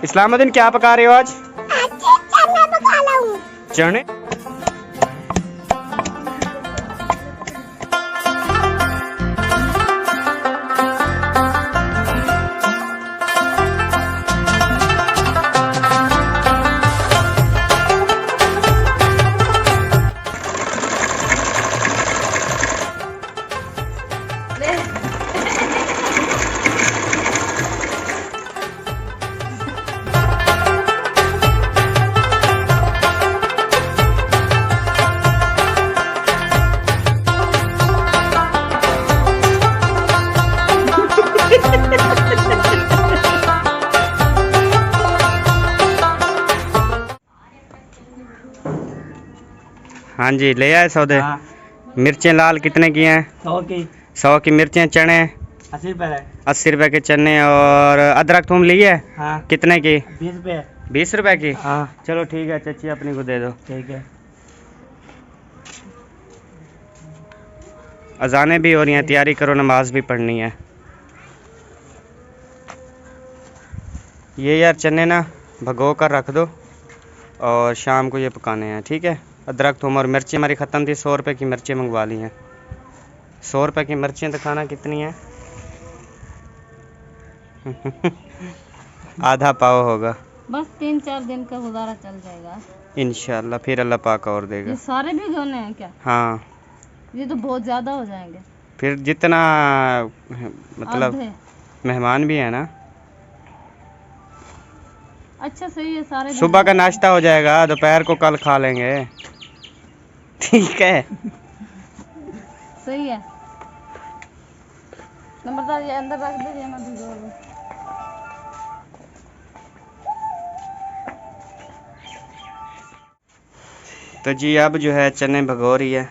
इस्लामुद्दीन क्या पका रहे हो आज? चने पका रहा हूँ। चने। हाँ जी, ले आए सौदे। हाँ। मिर्चें लाल कितने की हैं? 100 की मिर्चें। चने 80 रुपए है। 80 रुपए के चने। और अदरक थूम लिए? हाँ। कितने की? 20 रुपए। 20 रुपए की? हाँ चलो ठीक है, चाची अपनी को दे दो। ठीक है। अजानें भी हो रही हैं, तैयारी करो, नमाज भी पढ़नी है। ये यार चने ना भगो कर रख दो और शाम को ये पकाने हैं, ठीक है। अदरक थूम और मिर्ची हमारी ख़त्म थी, 100 रुपए की मिर्चें मंगवा ली हैं। 100 रुपए की मिर्चें दिखाना कितनी हैं? आधा पाव होगा। बस 3-4 दिन का गुजारा चल जाएगा इंशाल्लाह, फिर अल्लाह पाक और देगा। ये सारे भी भिगोने हैं क्या? हाँ, ये तो बहुत ज्यादा हो जाएंगे। फिर जितना मतलब आधे। मेहमान भी है ना। अच्छा सही है, सारे सुबह का नाश्ता हो जाएगा, दोपहर को कल खा लेंगे, ठीक है। सही है। नंबरदार ये अंदर रख दीजिए, मैं भिगो लूं। तो जी अब जो है चने भगो रही है।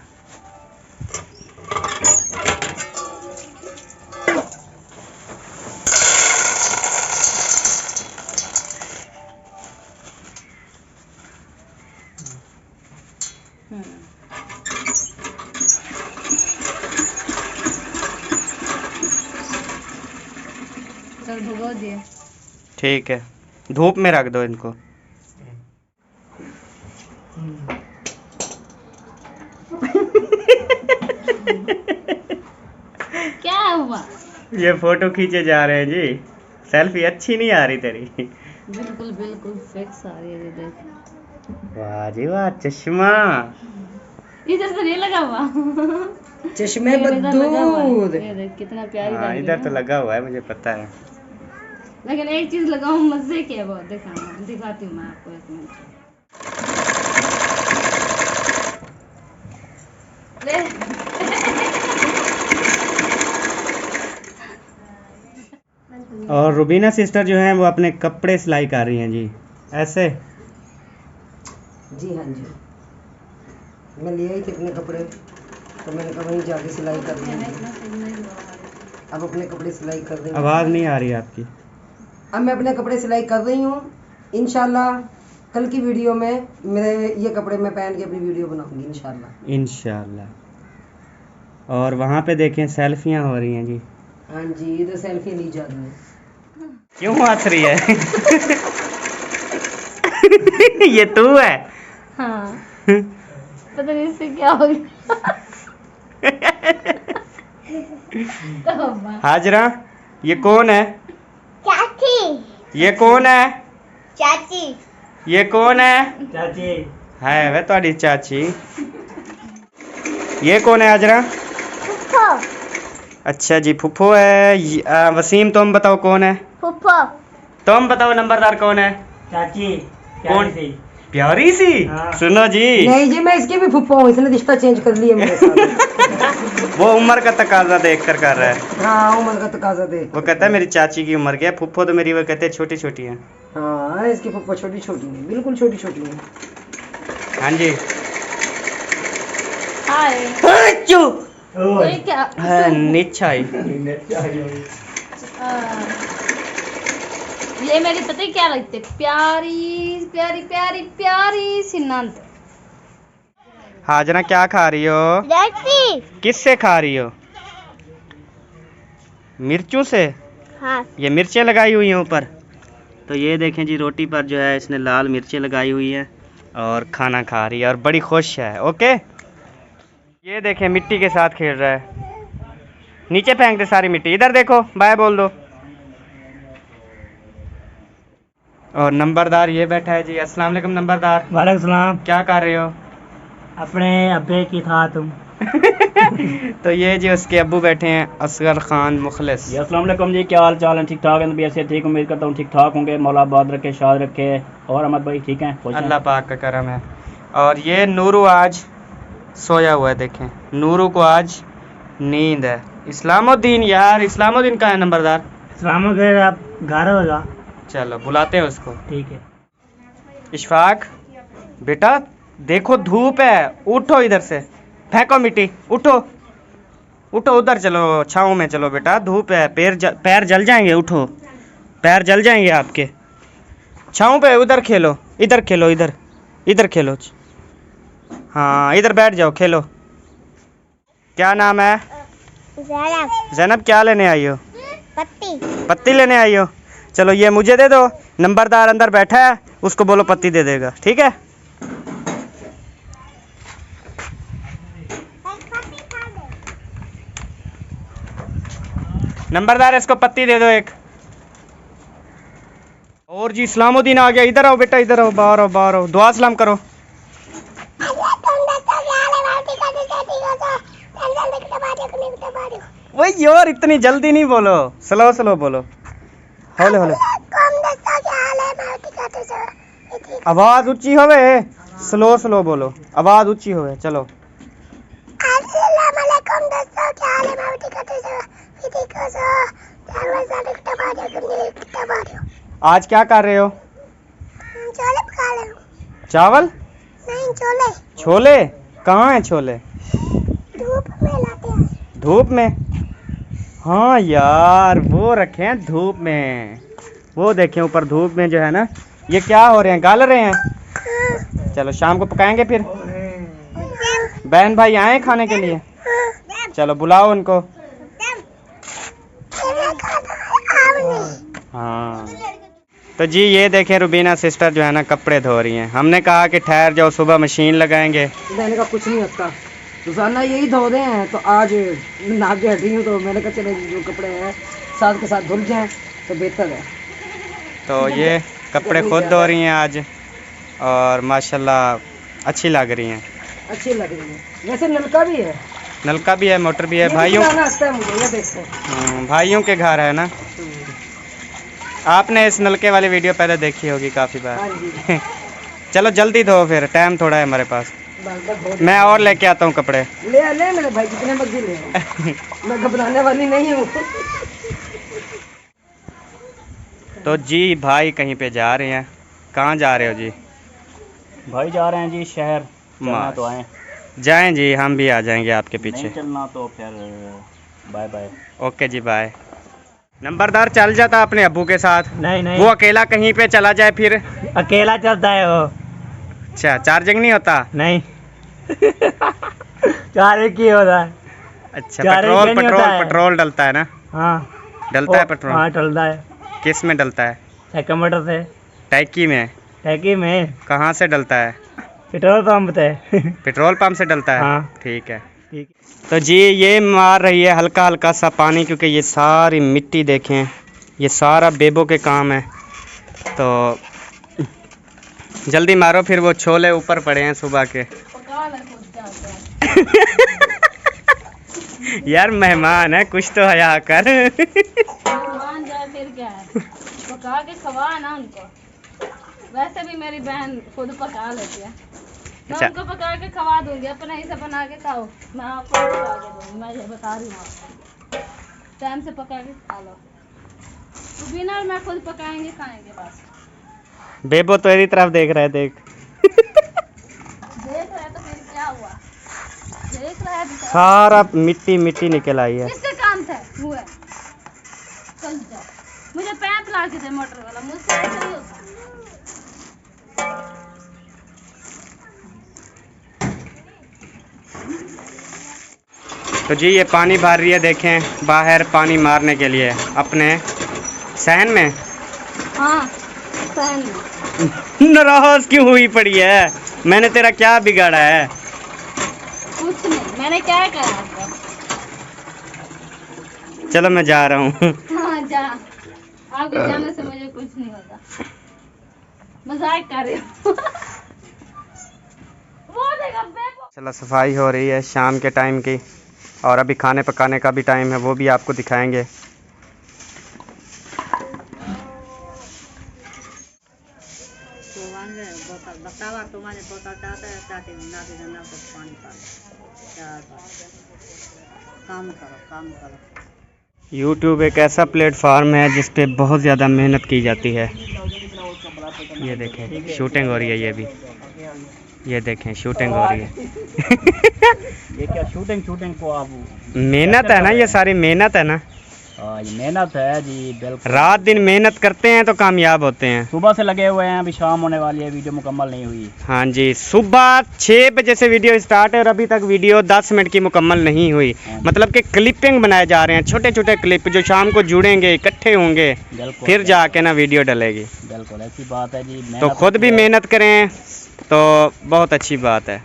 चल भिगो दिए। ठीक है, धूप में रख दो इनको। क्या हुआ? ये फोटो खींचे जा रहे हैं जी, सेल्फी अच्छी नहीं आ रही तेरी। बिल्कुल बिल्कुल फिक्स आ रही है, ये देख। वाह जी वाह, चश्मा। इधर तो नहीं लगा हुआ। चश्मे ये इधर लगा हुआ है। बदूद। ये देख कितना प्यारी हाँ, लग रही इधर है तो ना। लगा हुआ है, मुझे पता है। लेकिन एक चीज लगाऊं मजे की है बहुत, दिखाती हूँ मैं आपको, एक मिनट। ले। और रुबीना सिस्टर जो हैं वो अपने कपड़े सिलाई कर रही हैं जी, ऐसे। जी हाँ जी, मैं लिए ही थे अपने कपड़े, तो मैंने कहा वहीं जाके सिलाई कर दी। अब अपने कपड़े सिलाई कर रही हूँ। आवाज़ नहीं आ रही आपकी। अब मैं अपने कपड़े सिलाई कर रही हूँ। इंशाल्लाह कल की वीडियो में मेरे ये कपड़े मैं पहन के अपनी वीडियो बनाऊंगी इंशाल्लाह। इंशाल्लाह। और वहाँ पे देखें सेल्फियाँ हो रही हैं जी। हाँ जी, इधर सेल्फी ली जा रही है। क्यों हंस रही है? ये तू है? हाँ। पता नहीं इससे क्या हो गया। हाजरा, ये कौन है? चाची। ये कौन है? चाची। ये कौन है? चाची है वे तुम्हारी चाची। ये कौन है हाजरा? फुफो। अच्छा जी, फुफो है। वसीम तुम बताओ कौन है? फुफो। तुम बताओ नंबरदार कौन है? चाची कौन? प्यारी सी। हाँ। सुनो जी, नहीं जी, मैं इसके भी फुप्पो हूँ, इसने रिश्ता चेंज कर लिया मेरे साथ। वो उम्र का तकाजा देख कर रहा है। हाँ, उम्र का तकाजा दे। वो कहता है मेरी चाची की उम्र क्या है, फुफ्फो तो मेरी वो कहते हैं छोटी छोटी है। हाँ, इसकी फुप्पो छोटी छोटी है, बिल्कुल छोटी छोटी है। हाँ जी। हाय। ये क्या? निच्छाई। ये मेरी पता है क्या लगती है, प्यारी प्यारी प्यारी प्यारी सी नंद। हाजरा क्या खा रही हो? लस्सी। किससे खा रही हो? मिर्चों से? हाँ। ये मिर्चें लगाई हुई हैं ऊपर। तो ये देखें जी, रोटी पर जो है इसने लाल मिर्चें लगाई हुई है और खाना खा रही है और बड़ी खुश है। ओके, ये देखें मिट्टी के साथ खेल रहा है। नीचे फेंक दे सारी मिट्टी। इधर देखो, बाय बोल दो। और नंबरदार ये बैठा है जी। अस्सलाम वालेकुम नंबरदार। वालेकुम सलाम। क्या कर रहे हो? अपने अब्बे की था तुम। तो ये जी उसके अब्बू बैठे हैं, असगर खान मुखलिस। जी अस्सलाम वालेकुम जी, क्या हाल चाल है? ठीक ठाक है? तबीयत से ठीक, उम्मीद करता हूँ ठीक ठाक होंगे। मौला आबाद रखे, शाद रखे। और अहमद भाई ठीक हैं? खुश हैं? अल्लाह पाक का करम है। और ये नूरू आज सोया हुआ है। देखें, नूरू को आज नींद है। इस्लामुद्दीन, यार इस्लामुद्दीन का है नंबरदार? सलाम अगर आप घर होगा। चलो बुलाते हैं उसको। ठीक है। इशफाक बेटा, देखो धूप है, उठो इधर से, फेंको मिट्टी, उठो उठो, उधर चलो, छाँव में चलो बेटा, धूप है, पैर जल जाएंगे। उठो, पैर जल जाएंगे आपके। छाँव पे उधर खेलो, इधर खेलो, इधर खेलो। हाँ, इधर बैठ जाओ, खेलो। क्या नाम है? ज़ैनब। जैनब, क्या लेने आई हो? पत्ती। पत्ती लेने आई हो? चलो ये मुझे दे दो। नंबरदार अंदर बैठा है, उसको बोलो पत्ती दे देगा, ठीक है? नंबरदार इसको पत्ती दे दो एक। और जी इस्लामुद्दीन आ गया। इधर आओ बेटा, इधर आओ, बाहर आओ, बाहर आओ, दुआ सलाम करो। वही यार, इतनी जल्दी नहीं बोलो, स्लो स्लो बोलो, हौले हौले। आवाज ऊंची होवे, स्लो स्लो बोलो, आवाज ऊंची होवे। चलो। आज क्या कर रहे हो? छोले पका रहे हूँ। चावल? नहीं, छोले। छोले? कहाँ हैं छोले? धूप में लाते हैं। धूप में? हाँ यार, वो रखे हैं धूप में। वो देखें ऊपर धूप में जो है ना, ये क्या हो रहे हैं, गाल रहे हैं। चलो शाम को पकाएंगे फिर। बहन भाई आए खाने के लिए? चलो बुलाओ उनको। हाँ, तो जी ये देखें रुबीना सिस्टर जो है ना कपड़े धो रही हैं। हमने कहा कि ठहर जाओ, सुबह मशीन लगाएंगे। मैंने कहा कुछ नहीं होता, रोजाना यही धो रहे हैं, तो आज नहा के हटी हूँ, तो मैंने कहा चलो जो कपड़े हैं साथ के साथ धुल जाएं तो बेहतर है। तो ये कपड़े खुद धो रही हैं आज, और माशाल्लाह अच्छी लग रही हैं। अच्छी लग रही है। वैसे नलका भी है, नलका भी है, मोटर भी है। ये भाइयों भी आता है मुझे, ये देखो। भाइयों के घर है ना। आपने इस नलके वाली वीडियो पहले देखी होगी काफ़ी बार। हाँ जी। चलो जल्दी धो, फिर टाइम थोड़ा है हमारे पास। बस मैं और लेके आता हूँ कपड़े। ले मेरे भाई, जितने मर्जी ले। मैं घबराने वाली नहीं हूँ। तो जी भाई कहीं पे जा रहे हैं। कहाँ जा रहे हो जी? भाई जा रहे हैं जी शहर। चलना तो आए। जाएं जी, हम भी आ जाएंगे आपके नहीं पीछे। चलना तो फिर बाय बाय। ओके जी, बाय। नंबरदार चल जाता अपने अब्बू के साथ। नहीं नहीं, वो अकेला कहीं पे चला जाए फिर। अकेला चलता है वो। अच्छा, चार्जिंग नहीं होता? नहीं। चार की होता है। अच्छा, चार्जिंग पेट्रोल नहीं होता पेट्रोल है। पेट्रोल डलता है ना? हाँ डलता है पेट्रोल? हाँ डलता है। किस में डलता है? सेकंड से टैंकी में? टैंकी में। कहाँ से डलता है? पेट्रोल पंप से। पेट्रोल पंप से डलता है? हाँ। ठीक है। ठीक। तो जी ये मार रही है हल्का हल्का सा पानी, क्योंकि ये सारी मिट्टी देखें, ये सारा बेबो के काम है। तो जल्दी मारो, फिर वो छोले ऊपर पड़े हैं सुबह के। यार मेहमान है, कुछ तो हया कर। मेहमान जाए फिर क्या है, पका के खवा ना उनको। वैसे भी मेरी बहन खुद पका लेती है, मैं अच्छा। उनको पका के खवा दूंगी, अपने ही से बना के खाओ। मैं आपको पका के दूंगी, मैं ये बता रही हूँ आपको। टाइम से पका के खा लो। तो बिना मैं खुद पकाएंगे खाएंगे बस। बेबो तो तेरी तरफ देख रहा है, देख। देख रहे तो फिर क्या हुआ, देख रहा है तो क्या? सारा मिट्टी मिट्टी निकल आई है। किसके काम थे हुए? चल जा, मुझे पैप ला के दे मोटर वाला, मुझसे ऐसा नहीं होता। तो जी ये पानी भर रही है, देखें बाहर पानी मारने के लिए अपने सहन में। हाँ बहन नाराज क्यों हुई पड़ी है? मैंने तेरा क्या बिगाड़ा है? कुछ नहीं, मैंने क्या करा आपको? चलो मैं जा रहा हूँ। हाँ जा, आपके जाने से मुझे कुछ नहीं होता। मजाक कर रही हूँ। वो देखो बेबो। चलो सफाई हो रही है शाम के टाइम की, और अभी खाने पकाने का भी टाइम है, वो भी आपको दिखाएंगे। YouTube एक ऐसा प्लेटफॉर्म है जिस पे बहुत ज़्यादा मेहनत की जाती है। ये देखें शूटिंग हो रही है, ये भी ये देखें शूटिंग हो रही है। ये क्या शूटिंग को आप मेहनत है ना, ये सारी मेहनत है ना। ये मेहनत है जी, बिल्कुल। रात दिन मेहनत करते हैं तो कामयाब होते हैं। सुबह से लगे हुए हैं, अभी शाम होने वाली है, वीडियो मुकम्मल नहीं हुई। हाँ जी, सुबह 6 बजे से वीडियो स्टार्ट है और अभी तक वीडियो 10 मिनट की मुकम्मल नहीं हुई। मतलब कि क्लिपिंग बनाए जा रहे हैं, छोटे छोटे क्लिप जो शाम को जुड़ेंगे, इकट्ठे होंगे, बिल्कुल फिर जाके ना वीडियो डलेगी। बिल्कुल ऐसी बात है जी। तो खुद भी मेहनत करें तो बहुत अच्छी बात है।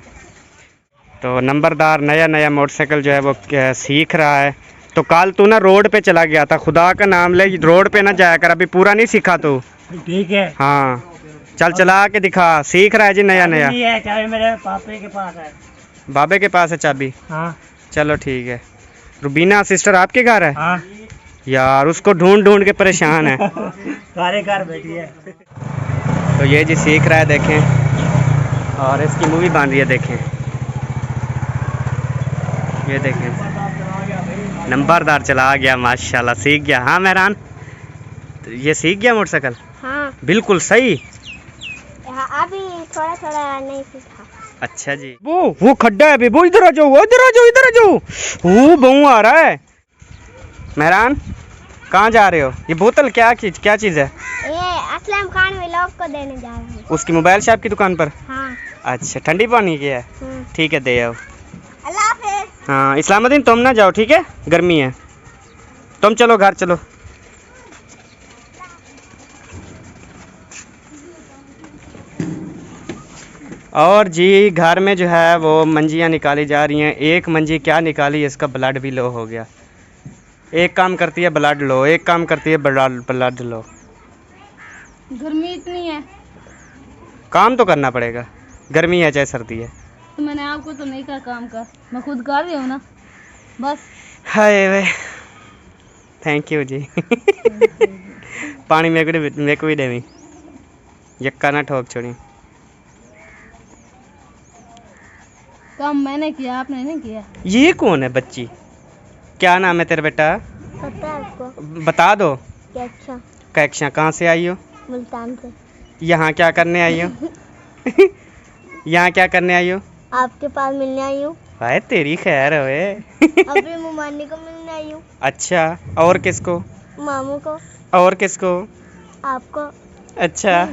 तो नंबरदार नया मोटरसाइकिल जो है वो सीख रहा है। तो कल तू ना रोड पे चला गया था, खुदा का नाम ले, रोड पे ना जाया कर, अभी पूरा नहीं सीखा तू। ठीक है। हाँ चल चला के दिखा, सीख रहा है जी नया। है चाबी मेरे पापे के पास है। बाबे के पास है चाबी? हाँ चलो ठीक है। रुबीना सिस्टर आपके घर है? हाँ यार उसको ढूंढ ढूंढ के परेशान है। सारे घर बैठी है। तो ये जी सीख रहा है, देखें, और इसकी मूवी बन रही है, देखें, ये देखें नंबरदार चला गया, माशाल्लाह सीख गया। हाँ मेहरान, तो ये सीख गया मोटरसाइकिल? हाँ बिल्कुल सही। अभी थोड़ा थोड़ा नहीं सीखा। अच्छा जी। वो खड्डा है बेबू, इधर आ जाओ, इधर आ जाओ, इधर आ जाओ। वो बहू आ रहा है। मेहरान कहाँ जा रहे हो? ये बोतल क्या चीज़ है? ये असलम खान व्लॉग को देने जा रहा हूँ। उसकी मोबाइल शॉप की दुकान पर? हाँ। अच्छा, ठंडी पानी की है? ठीक है, दे आओ। अल्लाह हाफिज़। हाँ इस्लामुद्दीन तुम ना जाओ, ठीक है, गर्मी है, तुम चलो घर चलो। और जी घर में जो है वो मंजियाँ निकाली जा रही हैं। एक मंजी क्या निकाली, इसका ब्लड भी लो हो गया। एक काम करती है ब्लड लो, एक काम करती है ब्लड लो। गर्मी इतनी है काम तो करना पड़ेगा, गर्मी है चाहे सर्दी है। तो मैंने आपको तो नहीं कहा काम कर, मैं खुद कर रही हूँ ना बस। हाय वे, थैंक यू जी। पानी मेरे को भी देवी, यक्का ना ठोक छोड़ी। काम मैंने किया, आपने नहीं किया। ये कौन है बच्ची? क्या नाम है तेरा बेटा? पता है आपको? बता दो। कैक्शा। कैक्शा कहाँ से आई हो? मुल्तान से। यहाँ क्या करने आई हो? यहाँ क्या करने आई हो? आपके पास मिलने आई हूँ। भाई तेरी खैर होए। अपनी मुमानी को मिलने आई हूँ। अच्छा, और किसको? मामू को। और किसको? आपको। अच्छा।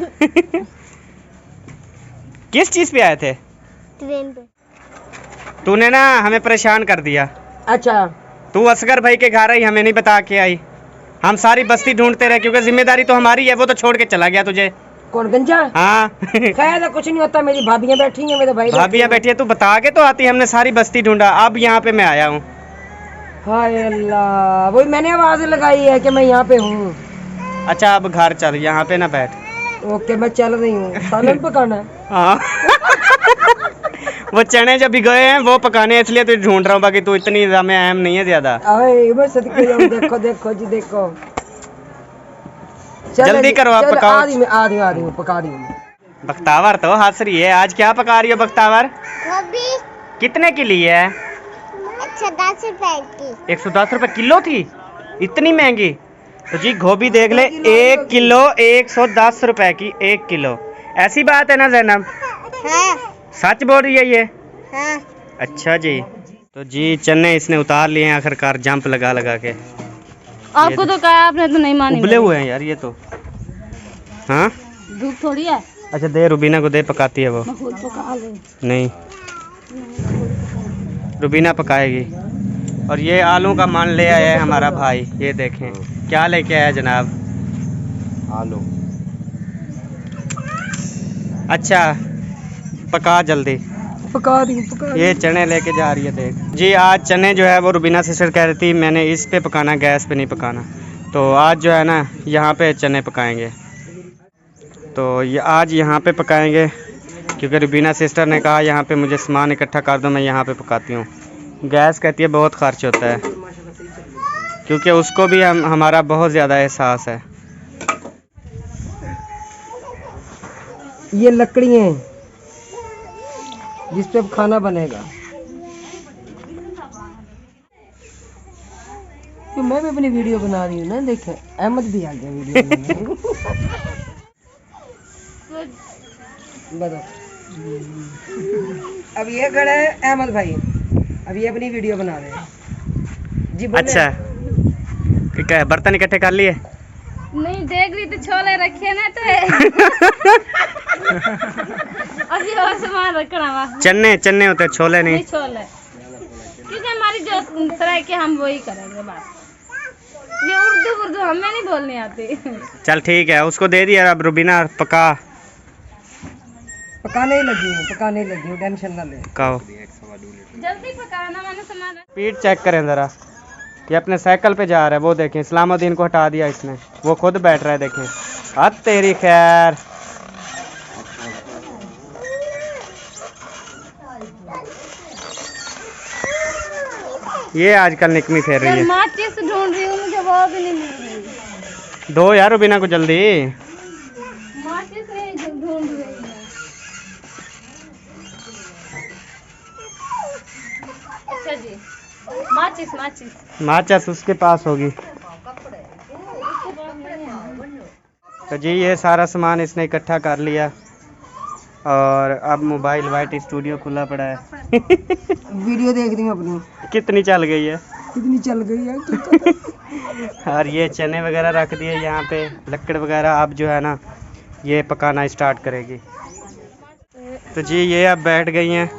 किस चीज़ पे आए थे? ट्रेन पे। तूने ना हमें परेशान कर दिया। अच्छा तू असगर भाई के घर आई, हमें नहीं बता के आई। हम सारी बस्ती ढूंढते रहे, क्योंकि जिम्मेदारी तो हमारी है, वो तो छोड़ के चला गया तुझे। कौन गंजा? हाँ। खैर कुछ नहीं होता, मेरी भाभियाँ बैठी हैं, मेरे भाई भाभियाँ बैठी है, तू बता के तो आती, हमने सारी बस्ती ढूंढा, अब यहाँ पे मैं आया हूँ। हाय अल्लाह, वही मैंने आवाज लगाई है कि मैं यहाँ पे हूँ। अच्छा अब घर चल, यहाँ पे ना बैठ। ओके मैं चल रही हूँ। सालन पकाना है। हाँ। वो चने जब भिगोए हैं वो पकाने हैं, इसलिए तुझे ढूंढ रहा हूँ, बाकी तू इतनी हमें अहम नहीं है ज्यादा। अरे मैं सदके जाऊँ, देखो देखो जी देखो। चल जल्दी जी, करो, आप चल, पकाओ। आ रही हूँ पका रही हूँ। बख्तावर तो हंस रही है, आज क्या पका रही हो बख्तावर? गोभी कितने की ली है? 110 रुपए की। 110 रुपए किलो थी, इतनी महंगी? तो जी गोभी देख ले, 1 किलो 110 रुपए की, 1 किलो। ऐसी बात है ना जैनब? हाँ। सच बोल रही है ये? हाँ। अच्छा जी। तो जी चने इसने उतार लिए हैं आखिरकार, जंप लगा लगा के। आपको तो कहा, आपने तो नहीं मानी। उबले हुए हैं यार ये तो। हाँ धूप थोड़ी है। अच्छा दे, रुबीना को दे, पकाती है वो। मैं खुद पका लूँ। नहीं, रुबीना पकाएगी। और ये आलू का मान ले आया है हमारा भाई, ये देखें क्या लेके आया जनाब। आलू अच्छा पका जल्दी। पका दी पका ये चने लेके जा रही है देख जी। आज चने जो है वो रुबीना सिस्टर कह रही थी मैंने इस पे पकाना, गैस पे नहीं पकाना। तो आज जो है ना यहाँ पे चने पकाएंगे। तो ये आज यहाँ पे पकाएंगे क्योंकि रुबीना सिस्टर ने कहा यहाँ पे मुझे सामान इकट्ठा कर दो, मैं यहाँ पे पकाती हूँ। गैस कहती है बहुत खर्च होता है, क्योंकि उसको भी हमारा बहुत ज़्यादा एहसास है। ये लकड़ी हैं जिस पे अब खाना बनेगा। तो मैं भी अपनी वीडियो बना रही हूँ ना, देखें अहमद भी आ गया वीडियो बनाने। बताओ अब ये खड़े हैं अहमद भाई, अब ये अपनी वीडियो बना रहे हैं जी। बोले। अच्छा ठीक है, बर्तन इकट्ठे कर लिए? नहीं देख रही तो छोले रखे ना तो अभी और सामान रखना वहाँ। चन्ने चन्ने होते हैं, छोले नहीं नहीं। छोले, क्योंकि हमारी जो तरह के हम वही करेंगे बात। ये उर्दू हमें नहीं बोलनी आती। चल ठीक है, उसको दे दिया। अब रुबीना पका। पकाने ही लगी हूँ, टेंशन ना ले। पकाओ जल्दी पकाना, मैंने सामान स्पीड चेक करें ज़रा। ये अपने साइकिल पे जा रहा है, वो देखें इस्लामुद्दीन को हटा दिया इसने, वो खुद बैठ रहा है देखें। हद तेरी खैर। ये आजकल निकमी फेर रही है। माचिस ढूंढ रही हूँ, मुझे वो भी नहीं मिल रही। दो यार रुबीना को जल्दी। माचिस नहीं ढूंढ रही है। अच्छा जी, माचिस माचिस माचिस उसके पास होगी। तो जी ये सारा सामान इसने इकट्ठा कर लिया और अब मोबाइल वाइट स्टूडियो खुला पड़ा है। वीडियो देख रही हूँ अपनी, कितनी चल गई है, कितनी चल गई है। और ये चने वगैरह रख दिए यहाँ पे, लकड़ वगैरह। अब जो है ना ये पकाना स्टार्ट करेगी। तो जी ये अब बैठ गई हैं।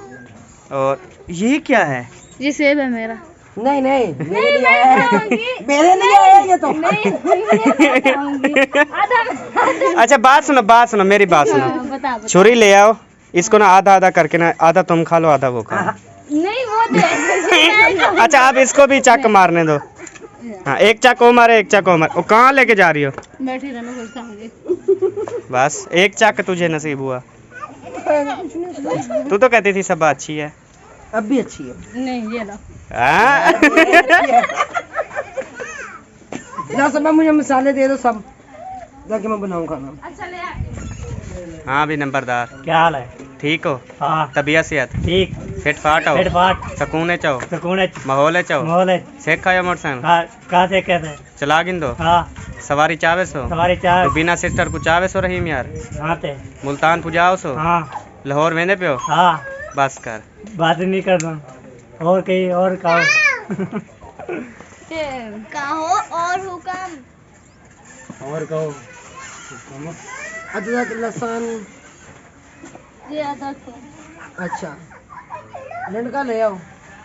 और ये क्या है? ये सेब है मेरा। नहीं नहीं नहीं मैं खाऊंगी। मेरे लिए आया ये तो। नहीं मैं खाऊंगी। आधा अच्छा बात सुनो मेरी बात सुनो। बता छुरी ले आओ, इसको ना आधा आधा करके ना, आधा तुम खा लो आधा वो खा लो। नहीं वो दे। अच्छा आप इसको भी चक मारने दो। हाँ एक चक वो मारे, एक चक वो मारे। वो कहाँ लेके जा रही हो? बैठी रहना, कुछ खाऊंगी। बस एक चक तुझे नसीब हुआ। तू तो कहती थी सब अच्छी है। अब भी अच्छी है। नहीं ये लो। हाँ? ला सब मुझे मसाले दे दो सब, जाके मैं बनाऊँ खाना। अच्छा ले आ। हाँ भी नंबरदार, क्या हाल है? ठीक हो? हाँ तबीयत सेहत ठीक। फिट फाट हो? फिट फाट सकूने चाहो? सुकून माहौल चाहो? माहौल है। सेक खाया मोटरसाइकिल? हाँ कहाँ से कहते? चला गिन दो। हाँ सवारी चावे सो? सवारी चार रुबीना सिस्टर को चावे सो रहीम यार? कहाँ से? मुल्तान पुजाओ सो? हाँ लाहौर वेंदे पे हो? हाँ बस कर। बात नहीं कर रहा, और कहीं और कहो। कहो और हुक्म। और कहो। अदरक लहसुन। ये अदरक तो। अच्छा लड़का ले आओ।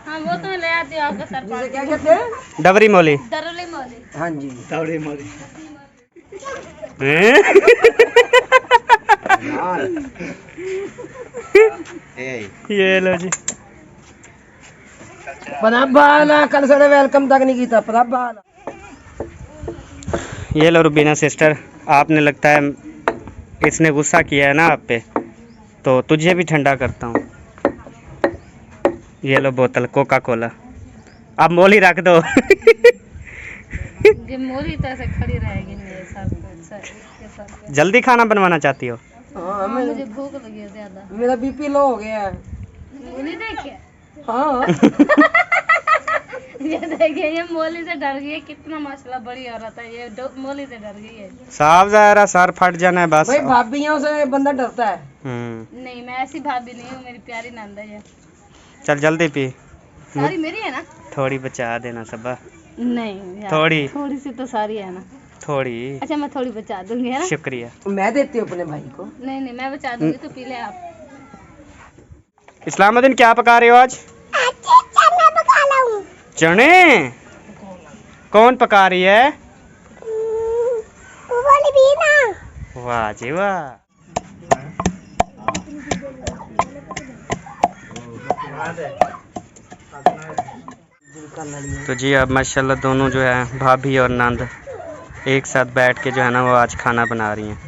हाँ वो तो मैं ले आती हूँ आपका सर जिसे पर। क्या कहते हैं? डबरी मोली। दरुली मोली। हाँ जी। दौड़ी मोदी। ये लो जी। पनाबाना कल साढ़े वेलकम तक नहीं किया। पनाबाना ये लो रुबीना सिस्टर, आपने लगता है इसने गुस्सा किया है ना आप पे, तो तुझे भी ठंडा करता हूँ। ये लो बोतल कोका कोला। अब मोली रख दो। ये मोली तो ऐसे खड़ी रहेगी मेरे सर पे, इसके सर पे। जल्दी खाना बनवाना चाहती हो? हाँ मुझे भूख लगी है ज्यादा। मेरा बीपी लो हो गया है। मोली देखे। हाँ ये देखिए ये मोली से डर गई है, कितना माशाल्लाह बड़ी औरत है ये, मोली से डर गई है। साफ ज़ाहिर है सर फट जाना है बस। भाई भाभियों से बंदा डरता है। नहीं मैं ऐसी भाभी नहीं हूँ, मेरी प्यारी नंदा है। चल जल्दी पी, सारी मेरी है ना? थोड़ी बचा देना सबा। नहीं यार, थोड़ी थोड़ी सी तो सारी है ना। थोड़ी। अच्छा मैं थोड़ी बचा दूंगी है ना। शुक्रिया। मैं देती हूँ अपने भाई को। नहीं नहीं मैं बचा दूंगी, तो पी ले आप। इस्लामुद्दीन क्या पका रहे हो आज? चने? कौन पका रही है? वाह जी वाह। तो जी अब माशाल्लाह दोनों जो है भाभी और नंद एक साथ बैठ के जो है ना वो आज खाना बना रही हैं।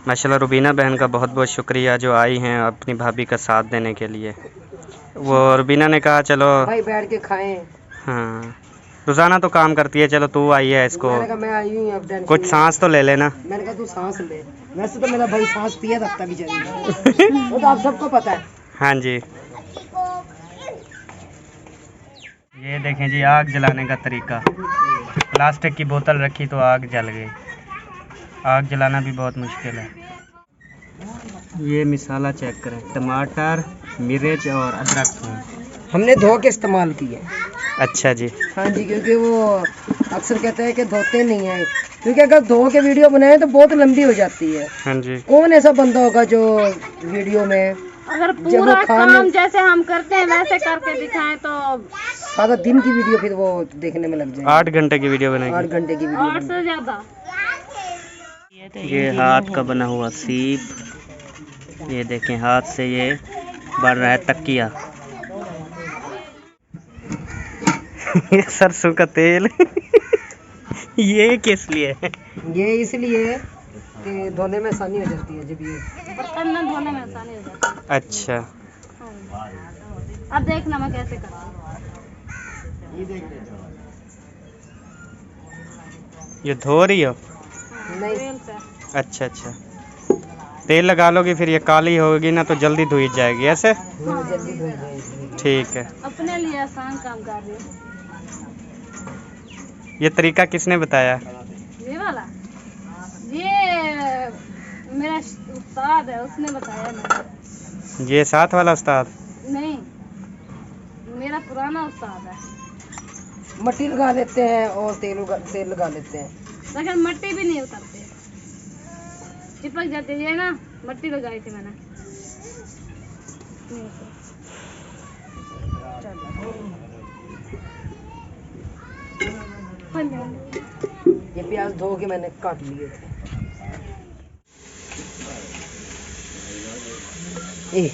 माशाल्लाह रुबीना बहन का बहुत बहुत शुक्रिया जो आई हैं अपनी भाभी का साथ देने के लिए। वो रुबीना ने कहा चलो भाई बैठ के खाएं। हाँ रोज़ाना तो काम करती है, चलो तू आई है इसको मैंने कहा मैं आई हूँ अब टेंशन कुछ नहीं। सांस तो ले लेना। मैंने कहा तू सांस ले। वैसे तो मेरा भाई सांस पिया रखता भी चाहिए। वो तो आप सबको पता है। हाँ जी ये देखें जी आग जलाने का तरीका। प्लास्टिक की बोतल रखी तो आग जल गई। आग जलाना भी बहुत मुश्किल है। ये मिसाला चेक करें, टमाटर, मिर्च और अदरक थूम। हमने धो के इस्तेमाल की है। अच्छा जी हाँ जी, क्योंकि वो अक्सर कहते हैं कि धोते नहीं है, क्योंकि अगर धो के वीडियो बनाए तो बहुत लंबी हो जाती है। हाँ जी कौन ऐसा बंदा होगा जो वीडियो में अगर जब वो पूरा खाने- काम जैसे हम करते हैं वैसे करके दिखाएं तो सारा दिन की वीडियो फिर वो देखने में लग जाए। 8 घंटे की वीडियो 8 बनेगी। घंटे की वीडियो 8 से ज्यादा। ये हाथ का बना हुआ सीप। ये देखें हाथ से ये बन रहा है तकिया। ये सरसों का तेल। ये किस लिए है? ये इसलिए कि धोने में आसानी हो जाती है जब ये बर्तन में धोने में आसानी हो जाती है। अच्छा अब देखना मैं कैसे करती हूँ। ये धो रही हो? नहीं। तेल से। अच्छा अच्छा तेल लगा लोगी फिर ये काली होगी ना तो जल्दी धुई जाएगी ऐसे। हाँ, जल्दी धो जाएगी। ठीक है। अपने लिए आसान काम कर रही हूँ। ये तरीका किसने बताया? ये वाला ये मेरा उस्ताद है, उसने बताया मुझे। ये साथ वाला उस्ताद? नहीं, मेरा पुराना उस्ताद है। मट्टी लगा लेते हैं और तेल लगा लेते हैं। लेकिन मट्टी भी नहीं उतरती, चिपक जाती है ना। मट्टी लगाई थी मैंने। ये प्याज धो के मैंने काट लिए थे। ए,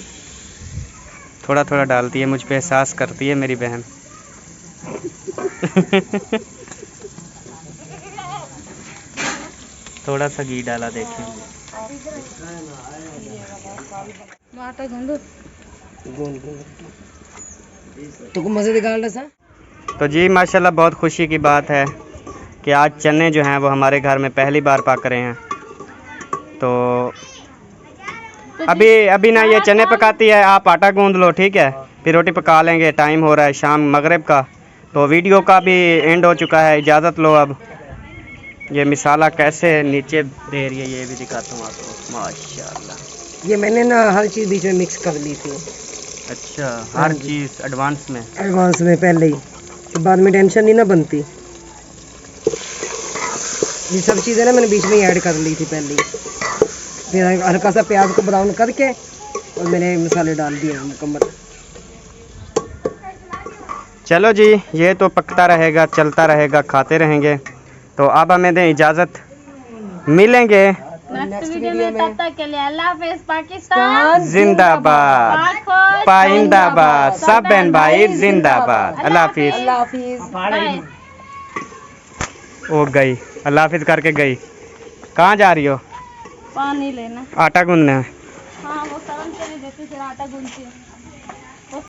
थोड़ा थोड़ा डालती है, मुझ पे एहसास करती है मेरी बहन। थोड़ा सा घी डाला देखें। आटा गूंदो। गोल गोल तो को मजे निकाल रहा सा। तो जी माशाल्लाह बहुत खुशी की बात है कि आज चने जो हैं वो हमारे घर में पहली बार पक रहे हैं। तो अभी ना ये चने पकाती है, आप आटा गूंद लो ठीक है, फिर रोटी पका लेंगे। टाइम हो रहा है शाम मगरिब का, तो वीडियो का भी एंड हो चुका है, इजाज़त लो अब। ये मिसाला कैसे नीचे दे रही है ये भी दिखाता हूँ आपको। माशाल्लाह ये मैंने ना हर चीज़ बीच में मिक्स कर ली थी। अच्छा हर चीज़ एडवांस में? एडवांस में पहले ही, तो बाद में टेंशन नहीं ना बनती। ये सब चीज़ें ना मैंने बीच में ही ऐड कर ली थी पहले ही। फिर हल्का सा प्याज को ब्राउन करके और मैंने मसाले डाल दिए मुकम्मल। चलो जी ये तो पकता रहेगा, चलता रहेगा, खाते रहेंगे। तो अब हमें दें इजाज़त, मिलेंगे नेक्स्ट वीडियो में। तब तक के लिए अल्लाह हाफिज़। पाकिस्तान जिंदाबाद, पाक पाइंदाबाद, सब बहन भाई जिंदाबाद। अल्लाह हाफिज़। अल्लाह हाफिज़। बाय। वो गई, अल्लाह हाफिज़ करके गई। कहाँ जा रही हो? पानी लेना। आटा गूंदना है। हाँ वो सरन के लिए देती, फिर आटा गूंथती हूँ।